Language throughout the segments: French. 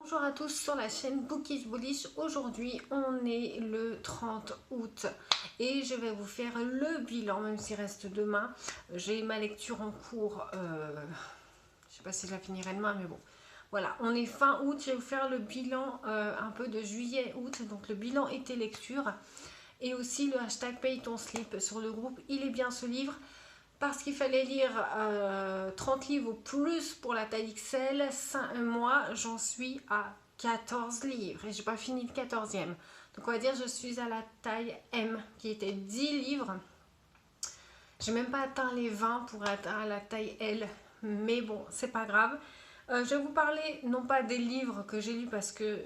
Bonjour à tous sur la chaîne Bookish Bullish. Aujourd'hui on est le 30 août et je vais vous faire le bilan, même s'il reste demain. J'ai ma lecture en cours, je ne sais pas si je la finirai demain, mais bon. Voilà, on est fin août, je vais vous faire le bilan un peu de juillet-août, donc le bilan été lecture. Et aussi le hashtag Paye ton slip sur le groupe Il est bien ce livre. Parce qu'il fallait lire 30 livres ou plus pour la taille XL. Moi, j'en suis à 14 livres et j'ai pas fini le 14e. Donc on va dire que je suis à la taille M qui était 10 livres. J'ai même pas atteint les 20 pour atteindre la taille L. Mais bon, c'est pas grave. Je vais vous parler non pas des livres que j'ai lus parce que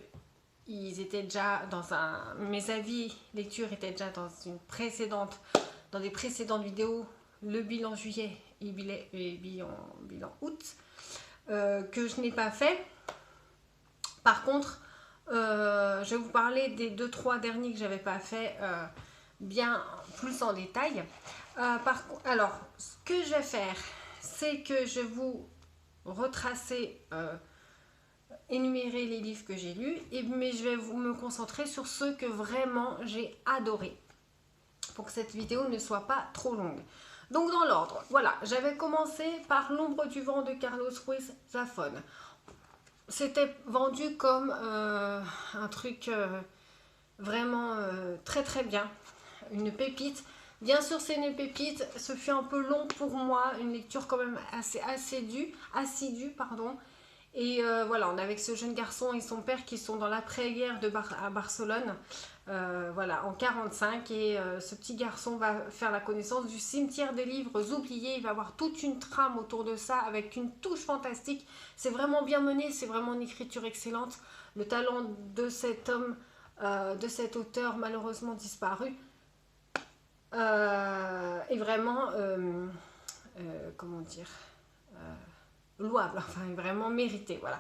ils étaient déjà dans un... Mes avis lecture étaient déjà dans des précédentes vidéos. Le bilan juillet et bilan août que je n'ai pas fait. Par contre, je vais vous parler des 2-3 derniers que j'avais pas fait bien plus en détail. Alors, ce que je vais faire, c'est que je vais vous retracer, énumérer les livres que j'ai lus, mais je vais me concentrer sur ceux que vraiment j'ai adorés pour que cette vidéo ne soit pas trop longue. Donc dans l'ordre, voilà, j'avais commencé par L'ombre du vent de Carlos Ruiz Zafón. C'était vendu comme un truc vraiment très très bien, une pépite. Bien sûr c'est une pépite, ce fut un peu long pour moi, une lecture quand même assez assidue, pardon. Et voilà, on est avec ce jeune garçon et son père qui sont dans l'après-guerre à Barcelone, voilà, en 45. Et ce petit garçon va faire la connaissance du cimetière des livres oubliés. Il va avoir toute une trame autour de ça avec une touche fantastique. C'est vraiment bien mené, c'est vraiment une écriture excellente. Le talent de cet homme, de cet auteur malheureusement disparu, est vraiment, comment dire, louable, enfin vraiment mérité, voilà.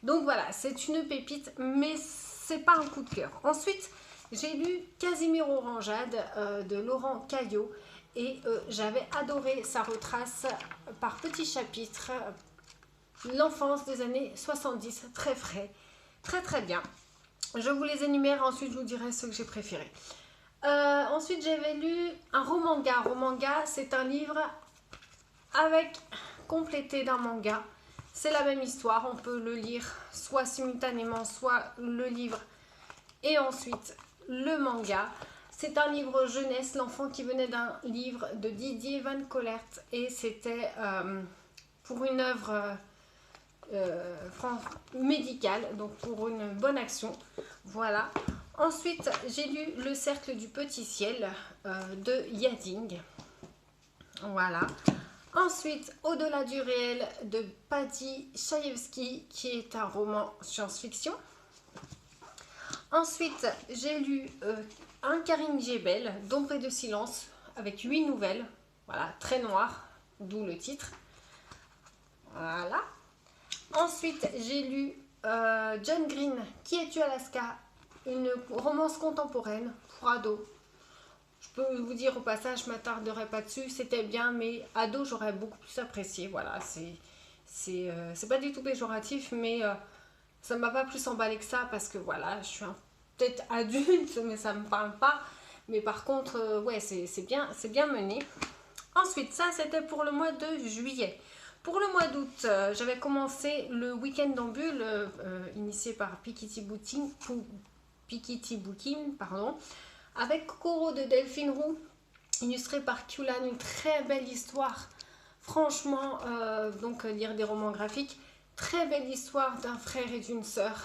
Donc voilà, c'est une pépite, mais c'est pas un coup de cœur. Ensuite, j'ai lu Casimir Orangeade de Laurent Caillot et j'avais adoré, ça retrace par petits chapitres l'enfance des années 70, très frais, très très bien. Je vous les énumère, ensuite je vous dirai ce que j'ai préféré. Ensuite, j'avais lu un romanga. Romanga, c'est un livre avec complété d'un manga. C'est la même histoire, on peut le lire soit simultanément, soit le livre et ensuite le manga. C'est un livre jeunesse, l'enfant qui venait d'un livre de Didier Van Collert et c'était pour une œuvre médicale, donc pour une bonne action. Voilà. Ensuite, j'ai lu Le cercle du petit ciel de Yading. Voilà. Ensuite, Au-delà du réel de Paddy Chayefsky, qui est un roman science-fiction. Ensuite, j'ai lu un Karine Jebel, D'ombre et de silence, avec 8 nouvelles. Voilà, très noir, d'où le titre. Voilà. Ensuite, j'ai lu John Green, Qui es-tu Alaska, une romance contemporaine pour ados. Je peux vous dire au passage, je ne m'attarderai pas dessus, c'était bien, mais ado, j'aurais beaucoup plus apprécié. Voilà, c'est pas du tout péjoratif, mais ça ne m'a pas plus emballé que ça parce que voilà, je suis peut-être adulte, mais ça ne me parle pas. Mais par contre, ouais, c'est bien mené. Ensuite, ça, c'était pour le mois de juillet. Pour le mois d'août, j'avais commencé le week-end en bulle, initié par Piketty Booking, pardon, avec Kokoro de Delphine Roux, illustré par Kulan, une très belle histoire. Franchement, donc lire des romans graphiques, très belle histoire d'un frère et d'une sœur.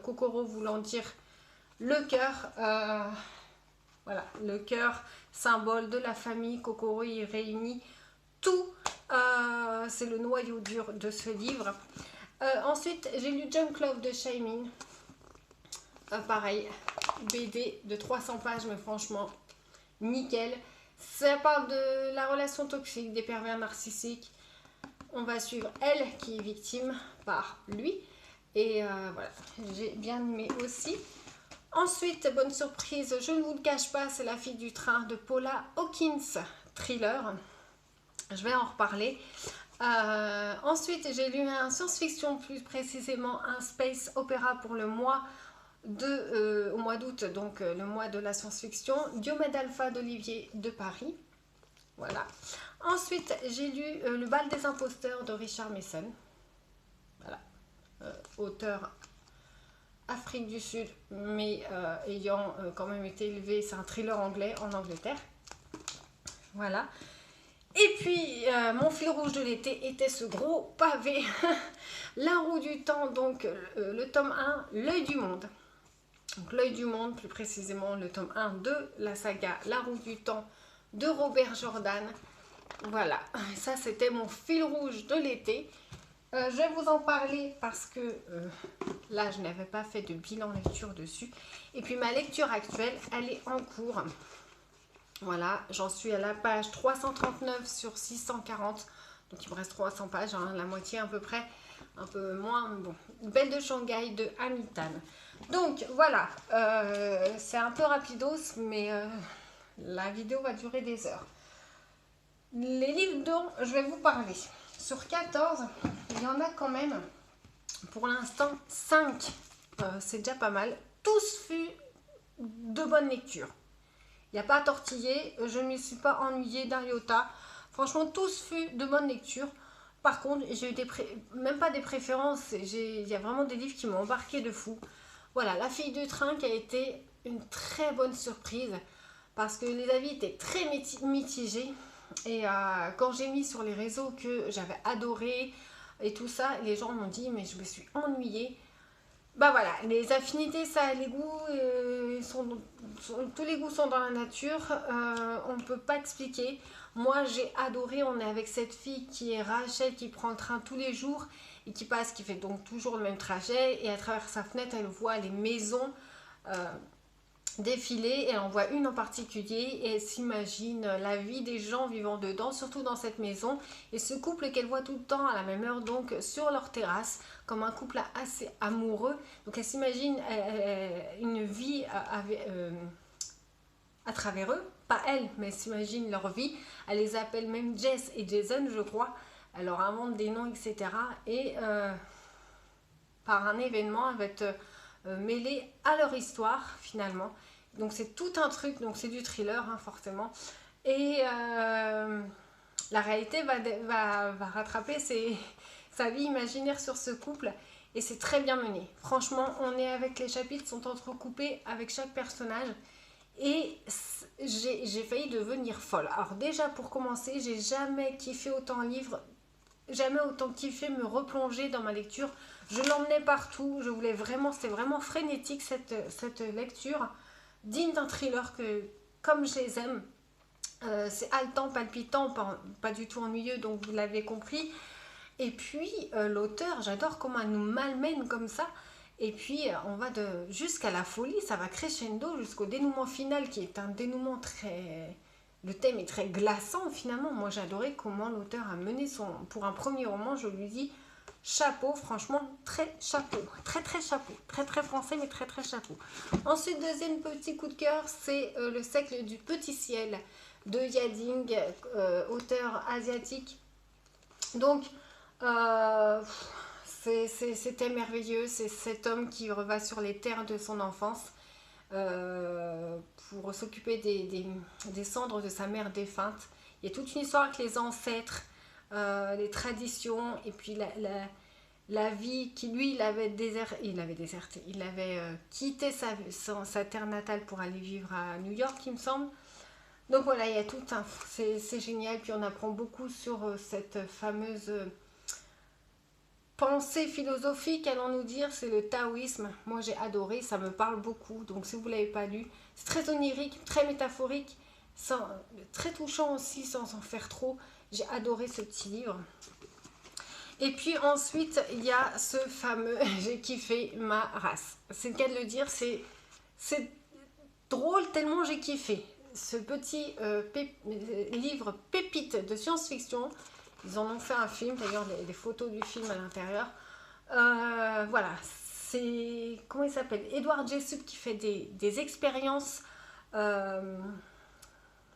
Kokoro voulant dire le cœur, voilà, le cœur, symbole de la famille. Kokoro y réunit tout, c'est le noyau dur de ce livre. Ensuite, j'ai lu Junk Love de Shaimin. Pareil, BD de 300 pages, mais franchement, nickel. Ça parle de la relation toxique des pervers narcissiques. On va suivre elle qui est victime par lui. Et voilà, j'ai bien aimé aussi. Ensuite, bonne surprise, je ne vous le cache pas, c'est La fille du train de Paula Hawkins, thriller. Je vais en reparler. Ensuite, j'ai lu un science-fiction, plus précisément un space opéra pour le mois au mois d'août, donc le mois de la science-fiction, Diomède Alpha d'Olivier de Paris. Voilà. Ensuite, j'ai lu Le bal des imposteurs de Richard Mason. Voilà. Auteur Afrique du Sud, mais ayant quand même été élevé, c'est un thriller anglais en Angleterre. Voilà. Et puis, mon fil rouge de l'été était ce gros pavé, La roue du temps, donc le tome 1, L'œil du monde. Donc L'œil du monde, plus précisément le tome 1 de la saga La roue du temps de Robert Jordan. Voilà, ça c'était mon fil rouge de l'été. Je vais vous en parler parce que là je n'avais pas fait de bilan lecture dessus. Et puis ma lecture actuelle, elle est en cours. Voilà, j'en suis à la page 339 sur 640. Donc il me reste 300 pages, hein, la moitié à peu près, un peu moins. Bon, Belle de Shanghai de Amitan. Donc voilà, c'est un peu rapidos, mais la vidéo va durer des heures. Les livres dont je vais vous parler, sur 14, il y en a quand même, pour l'instant, 5. C'est déjà pas mal. Tous fut de bonne lecture. Il n'y a pas à tortiller, je ne me suis pas ennuyée d'un iota. Franchement, tous fut de bonne lecture. Par contre, j'ai eu même pas des préférences, il y a vraiment des livres qui m'ont embarqué de fou. Voilà, La fille du train qui a été une très bonne surprise parce que les avis étaient très mitigés. Et quand j'ai mis sur les réseaux que j'avais adoré et tout ça, les gens m'ont dit mais je me suis ennuyée. Bah voilà, les affinités, ça, les goûts, tous les goûts sont dans la nature, on ne peut pas expliquer. Moi j'ai adoré, on est avec cette fille qui est Rachel, qui prend le train tous les jours et qui fait donc toujours le même trajet, et à travers sa fenêtre elle voit les maisons défiler, elle en voit une en particulier et elle s'imagine la vie des gens vivant dedans, surtout dans cette maison, et ce couple qu'elle voit tout le temps à la même heure, donc sur leur terrasse, comme un couple assez amoureux. Donc elle s'imagine une vie à travers eux, pas elle, mais elle s'imagine leur vie. Elle les appelle même Jess et Jason, je crois. Elle leur invente des noms, etc. Et par un événement, elle va être mêlée à leur histoire finalement. Donc c'est tout un truc, donc c'est du thriller hein, forcément. Et la réalité va rattraper sa vie imaginaire sur ce couple. Et c'est très bien mené. Franchement, on est avec les chapitres sont entrecoupés avec chaque personnage. Et j'ai failli devenir folle. Alors déjà pour commencer, j'ai jamais kiffé autant un livre, jamais autant kiffé me replonger dans ma lecture. Je l'emmenais partout, je voulais vraiment, c'était vraiment frénétique cette lecture, digne d'un thriller comme je les aime. C'est haletant, palpitant, pas du tout ennuyeux, donc vous l'avez compris. Et puis l'auteur, j'adore comment elle nous malmène comme ça. Et puis on va jusqu'à la folie, ça va crescendo jusqu'au dénouement final qui est un dénouement très... Le thème est très glaçant finalement. Moi j'ai adoré comment l'auteur a mené pour un premier roman, je lui dis chapeau, franchement très chapeau, très chapeau, très français mais très chapeau. Ensuite deuxième petit coup de cœur, c'est Le siècle du petit ciel de Yading, auteur asiatique. Donc c'était merveilleux, c'est cet homme qui va sur les terres de son enfance pour s'occuper des cendres de sa mère défunte. Il y a toute une histoire avec les ancêtres, les traditions, et puis la vie qui lui, il avait déserté, il avait quitté sa terre natale pour aller vivre à New York, il me semble. Donc voilà, il y a tout un... C'est génial, puis on apprend beaucoup sur cette fameuse... pensée philosophique, allons nous dire, c'est le taoïsme. Moi j'ai adoré, ça me parle beaucoup. Donc si vous ne l'avez pas lu, c'est très onirique, très métaphorique, très touchant aussi sans en faire trop. J'ai adoré ce petit livre. Et puis ensuite, il y a ce fameux j'ai kiffé ma race. C'est le cas de le dire, c'est drôle tellement j'ai kiffé. Ce petit livre pépite de science-fiction. Ils en ont fait un film, d'ailleurs des photos du film à l'intérieur. Voilà, c'est... Comment il s'appelle? Edward Jessup qui fait des expériences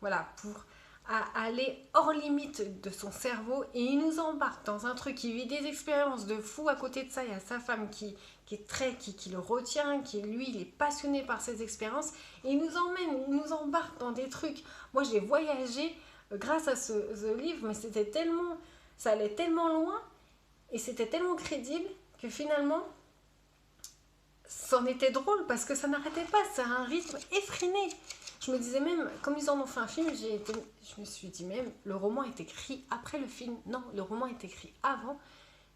voilà, pour à aller hors limite de son cerveau et il nous embarque dans un truc, il vit des expériences de fou. À côté de ça, il y a sa femme qui le retient, qui lui, il est passionné par ces expériences et il nous emmène, il nous embarque dans des trucs. Moi, j'ai voyagé grâce à ce livre, mais c'était tellement, ça allait tellement loin et c'était tellement crédible que finalement, c'en était drôle parce que ça n'arrêtait pas, c'est un rythme effréné. Je me disais même, comme ils en ont fait un film, je me suis dit même, le roman est écrit après le film. Non, le roman est écrit avant.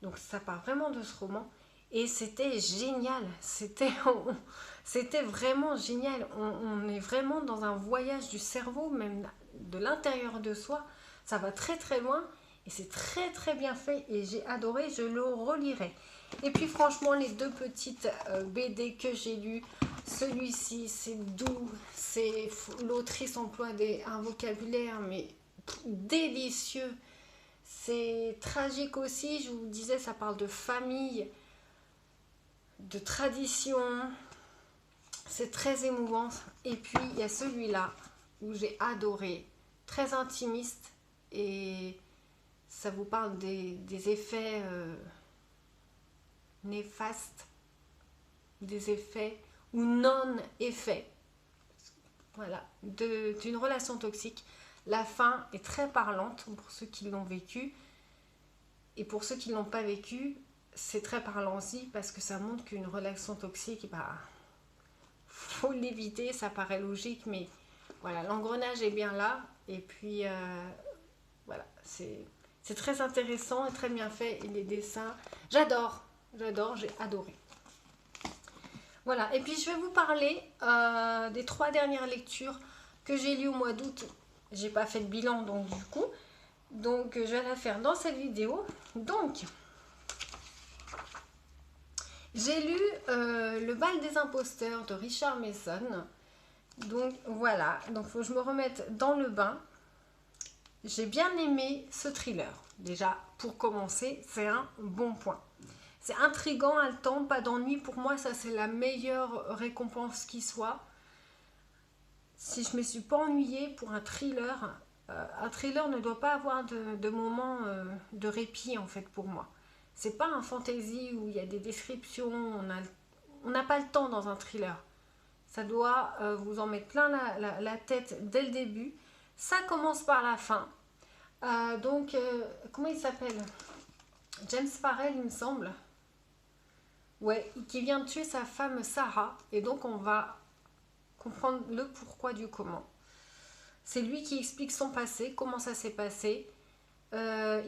Donc ça part vraiment de ce roman. Et c'était génial. C'était vraiment génial. On est vraiment dans un voyage du cerveau, même de l'intérieur de soi. Ça va très très loin. Et c'est très très bien fait. Et j'ai adoré, je le relirai. Et puis franchement, les deux petites BD que j'ai lues, celui-ci, c'est doux, l'autrice emploie un vocabulaire mais délicieux. C'est tragique aussi, je vous disais, ça parle de famille, de tradition. C'est très émouvant. Et puis il y a celui-là où j'ai adoré, très intimiste et ça vous parle des effets néfastes, des effets ou non-effets, voilà, d'une relation toxique. La fin est très parlante pour ceux qui l'ont vécu et pour ceux qui ne l'ont pas vécu, c'est très parlant aussi parce que ça montre qu'une relation toxique, bah, faut l'éviter, ça paraît logique, mais voilà, l'engrenage est bien là et puis voilà, c'est très intéressant et très bien fait et les dessins, j'adore, j'ai adoré. Voilà, et puis je vais vous parler des 3 dernières lectures que j'ai lues au mois d'août. J'ai pas fait de bilan donc du coup, donc je vais la faire dans cette vidéo. Donc, j'ai lu Le bal des imposteurs de Richard Mason. Donc voilà, donc faut que je me remette dans le bain. J'ai bien aimé ce thriller. Déjà, pour commencer, c'est un bon point. C'est intriguant, haletant, pas d'ennui. Pour moi, ça c'est la meilleure récompense qui soit. Si je ne me suis pas ennuyée pour un thriller ne doit pas avoir de moment de répit en fait pour moi. C'est pas un fantasy où il y a des descriptions, on n'a pas le temps dans un thriller. Ça doit vous en mettre plein la tête dès le début. Ça commence par la fin. Donc, comment il s'appelle? James Farrell, il me semble. Ouais, qui vient de tuer sa femme Sarah. Et donc, on va comprendre le pourquoi du comment. C'est lui qui explique son passé, comment ça s'est passé. Il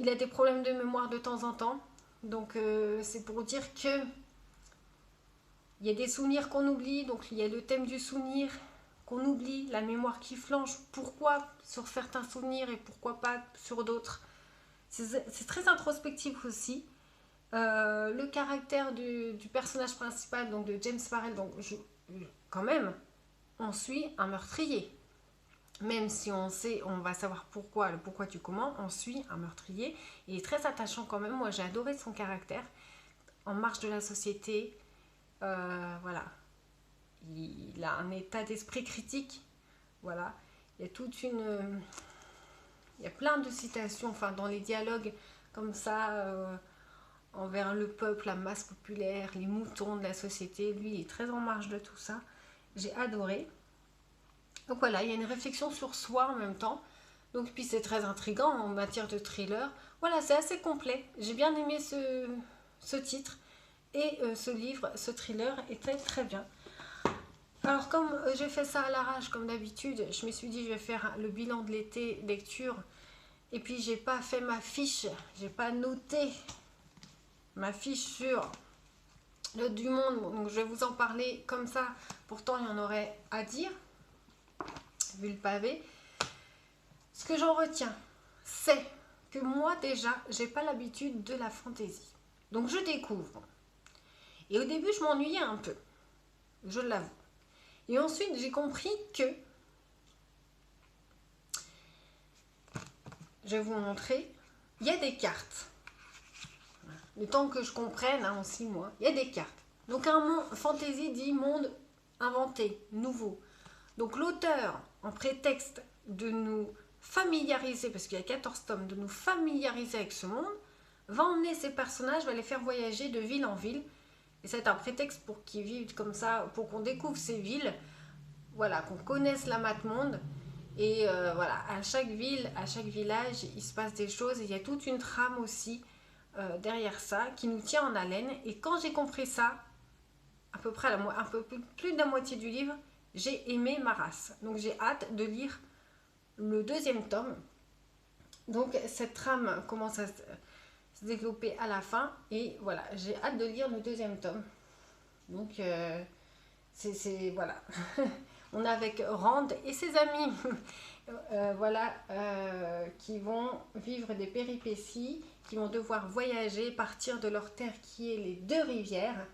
a des problèmes de mémoire de temps en temps. Donc, c'est pour dire que il y a des souvenirs qu'on oublie. Donc, il y a le thème du souvenir qu'on oublie, la mémoire qui flanche. Pourquoi sur certains souvenirs et pourquoi pas sur d'autres. C'est très introspectif aussi. Le caractère du personnage principal, donc de James Farrell, donc quand même, on suit un meurtrier. Même si on sait, on va savoir pourquoi, le pourquoi du comment, on suit un meurtrier. Il est très attachant quand même. Moi, j'ai adoré son caractère. En marge de la société, voilà. Il a un état d'esprit critique. Voilà. Il y a il y a plein de citations, enfin, dans les dialogues comme ça, envers le peuple, la masse populaire, les moutons de la société. Lui, il est très en marge de tout ça. J'ai adoré. Donc voilà, il y a une réflexion sur soi en même temps. Donc puis c'est très intriguant en matière de thriller. Voilà, c'est assez complet. J'ai bien aimé ce titre et ce livre, ce thriller est très très bien. Alors comme j'ai fait ça à l'arrache comme d'habitude, je me suis dit je vais faire le bilan de l'été lecture. Et puis j'ai pas fait ma fiche, j'ai pas noté ma fiche sur le du monde. Donc je vais vous en parler comme ça. Pourtant il y en aurait à dire. Vu le pavé, ce que j'en retiens, c'est que moi déjà, j'ai pas l'habitude de la fantaisie. Donc je découvre. Et au début, je m'ennuyais un peu, je l'avoue. Et ensuite, j'ai compris que, je vais vous montrer, il y a des cartes. Le temps que je comprenne, en 6 mois, il y a des cartes. Donc un fantaisie dit monde inventé, nouveau. Donc l'auteur, en prétexte de nous familiariser, parce qu'il y a 14 tomes, de nous familiariser avec ce monde, va emmener ces personnages, va les faire voyager de ville en ville. Et c'est un prétexte pour qu'ils vivent comme ça, pour qu'on découvre ces villes, voilà, qu'on connaisse la Mappemonde. Et voilà, à chaque ville, à chaque village, il se passe des choses. Et il y a toute une trame aussi derrière ça qui nous tient en haleine. Et quand j'ai compris ça, à peu près un peu plus de la moitié du livre, j'ai aimé ma race. Donc j'ai hâte de lire le deuxième tome. Donc cette trame commence à se développer à la fin. Et voilà, j'ai hâte de lire le deuxième tome. Donc c'est voilà. On est avec Rand et ses amis, voilà, qui vont vivre des péripéties, qui vont devoir voyager, partir de leur terre qui est les deux rivières.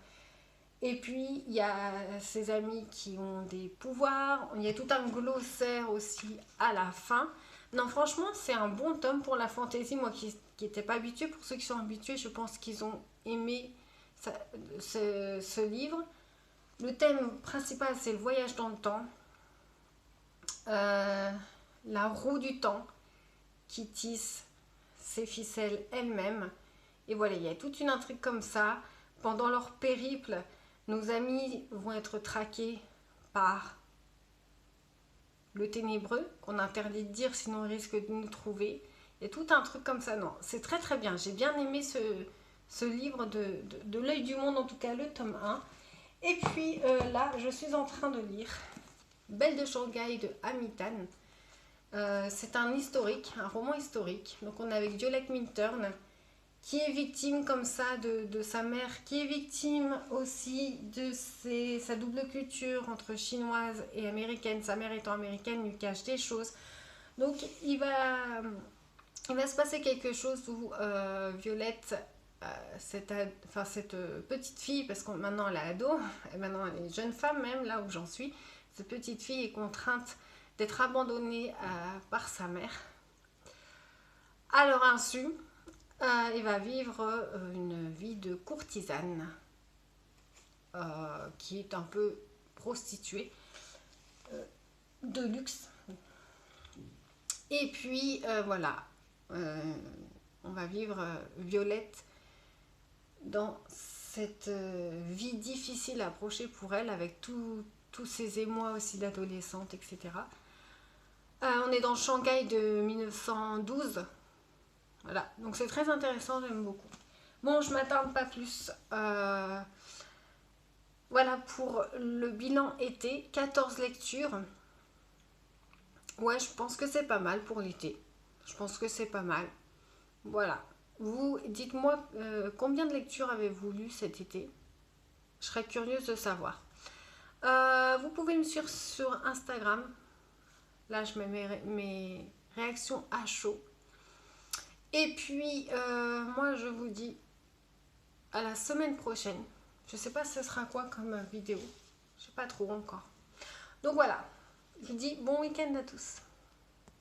Et puis, il y a ses amis qui ont des pouvoirs, il y a tout un glossaire aussi à la fin. Non, franchement, c'est un bon tome pour la fantaisie. Moi qui n'étais pas habituée, pour ceux qui sont habitués, je pense qu'ils ont aimé ce livre. Le thème principal, c'est le voyage dans le temps. La roue du temps qui tisse ses ficelles elle-même. Et voilà, il y a toute une intrigue comme ça. Pendant leur périple, nos amis vont être traqués par le ténébreux, qu'on interdit de dire sinon il risque de nous trouver. Il y a tout un truc comme ça. Non, c'est très très bien. J'ai bien aimé ce livre de l'œil du monde, en tout cas le tome 1. Et puis là, je suis en train de lire Belle de Shanghai de Amitan. C'est un historique, un roman historique. Donc on est avec Violette Minturn, qui est victime comme ça de sa mère, qui est victime aussi de sa double culture entre chinoise et américaine. Sa mère étant américaine lui cache des choses. Donc il va se passer quelque chose où Violette, cette petite fille, parce que maintenant elle est ado, et maintenant elle est jeune femme même, là où j'en suis, cette petite fille est contrainte d'être abandonnée par sa mère. À leur insu, il va vivre une vie de courtisane qui est un peu prostituée de luxe. Et puis voilà, on va vivre Violette dans cette vie difficile à approcher pour elle, avec tous ces émois aussi d'adolescente, etc. On est dans Shanghai de 1912. Voilà, donc c'est très intéressant, j'aime beaucoup. Bon, je ne m'attarde pas plus. Voilà pour le bilan été, 14 lectures. Ouais, je pense que c'est pas mal pour l'été. Je pense que c'est pas mal. Voilà. Vous, dites-moi combien de lectures avez-vous lu cet été? Je serais curieuse de savoir. Vous pouvez me suivre sur Instagram. Là, je mets mes réactions à chaud. Et puis, moi, je vous dis à la semaine prochaine. Je ne sais pas ce sera quoi comme vidéo. Je ne sais pas trop encore. Donc voilà, je vous dis bon week-end à tous.